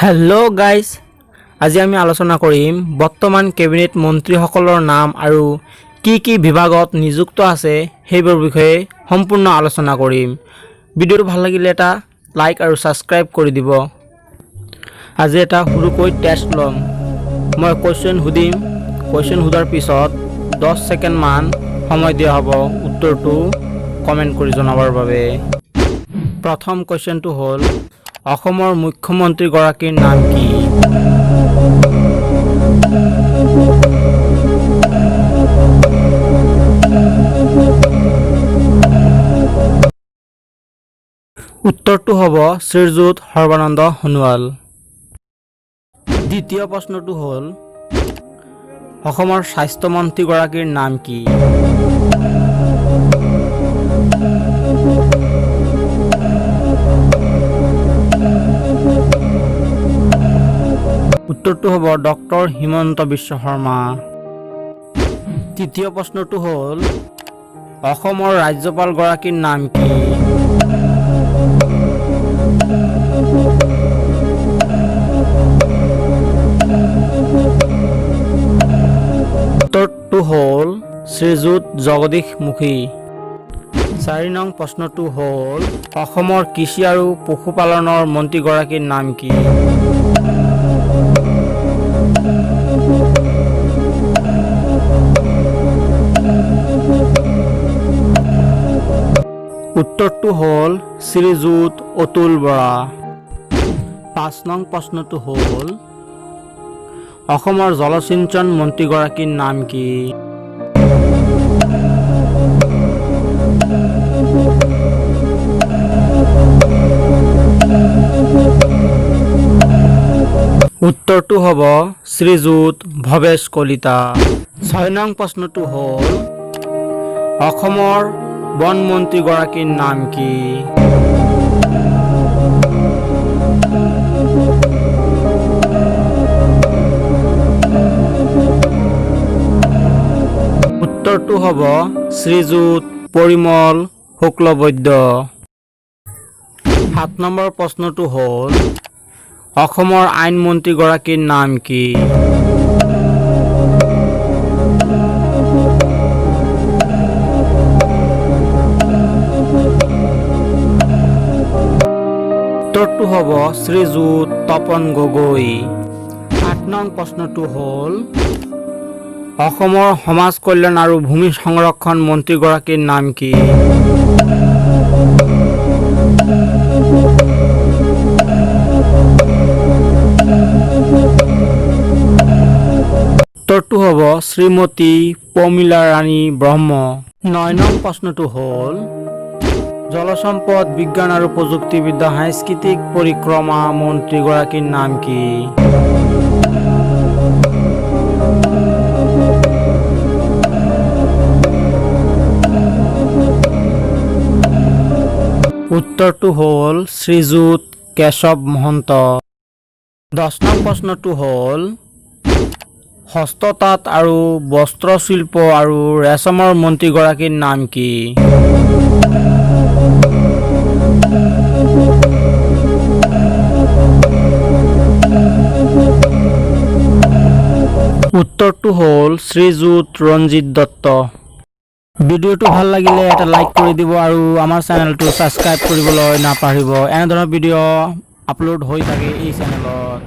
Hello' guys, আজি আমি আলোচনা কৰিম বৰ্তমান কেবিনেট মন্ত্ৰীসকলৰ নাম আৰু কি বিভাগত নিযুক্ত আছে সেইবোৰ বিষয়ে সম্পূৰ্ণ আলোচনা কৰিম। ভিডিঅ'টো ভাল লাগিলে এটা লাইক আৰু ছাবস্ক্ৰাইব কৰি দিব। আজি এটা সৰুকৈ টেষ্ট ল'ম। মই কুৱেশ্যন সুধিম, কুৱেশ্যন সোধাৰ পিছত 10 ছেকেণ্ডমান সময় দিয়া হ'ব উত্তৰটো কমেণ্ট কৰি জনাবৰ বাবে। প্ৰথম কুৱেশ্যনটো হ'ল অসমৰ মুখ্যমন্ত্ৰীগৰাকীৰ নাম কি? উত্তৰটো হ'ব শ্ৰীযুত সৰ্বানন্দ সোণোৱাল। দ্বিতীয় প্ৰশ্নটো হ'ল অসমৰ স্বাস্থ্যমন্ত্ৰীগৰাকীৰ নাম কি? উত্তৰটো হ'ব ডক্টৰ হিমন্ত বিশ্ব শৰ্মা। তৃতীয় প্ৰশ্নটো হ'ল অসমৰ ৰাজ্যপালগৰাকীৰ নাম কি? উত্তৰটো হ'ল শ্ৰীযুত জগদীশ মুখী। 4 নং প্ৰশ্নটো হ'ল অসমৰ কৃষি আৰু পশুপালনৰ মন্ত্ৰীগৰাকীৰ নাম কি? উত্তৰটো হ'ল শ্ৰীযুত অতুল বৰা। 5 নং প্ৰশ্নটো হ'ল অসমৰ জলসিঞ্চন মন্ত্ৰীগৰাকীৰ নাম কি? উত্তৰটো হ'ব শ্ৰীযুত ভৱেশ কলিতা। 6 নং প্ৰশ্নটো হ'ল অসমৰ বন মন্ত্ৰীগৰাকীৰ নাম কি? উত্তৰটো হ'ব শ্ৰীযুত পৰিমল শুক্লবৈদ্য। 7 নম্বৰ প্ৰশ্নটো হ'ল অসমৰ আইন মন্ত্ৰীগৰাকীৰ নাম কি? উত্তৰটো হ'ব শ্ৰীযুত তপন গগৈ। 8 নং প্ৰশ্নটো হ'ল অসমৰ সমাজ কল্যাণ আৰু ভূমি সংৰক্ষণ মন্ত্ৰীগৰাকীৰ নাম কি? উত্তৰটো হ'ব শ্ৰীমতী প্ৰমীলা ৰাণী ব্ৰহ্ম। 9 নং প্ৰশ্নটো হ'ল জলসম্পদ বিজ্ঞান আৰু প্ৰযুক্তিবিদ্যা সাংস্কৃতিক পৰিক্ৰমা মন্ত্ৰীগৰাকীৰ নাম কি? উত্তৰটো হ'ল শ্ৰীযুত কেশৱ মহন্ত। 10 নং প্ৰশ্নটো হ'ল হস্ততাঁত আৰু বস্ত্ৰশিল্প আৰু ৰেচমৰ মন্ত্ৰীগৰাকীৰ নাম কি? উত্তৰটো হ'ল শ্ৰীযুত ৰঞ্জিত দত্ত। ভিডিঅ'টো ভাল লাগিলে এটা লাইক কৰি দিব আৰু আমাৰ চেনেলটো ছাবস্ক্ৰাইব কৰিবলৈ নাপাহৰিব। এনেধৰণৰ ভিডিঅ' আপলোড হৈ থাকে এই চেনেলত।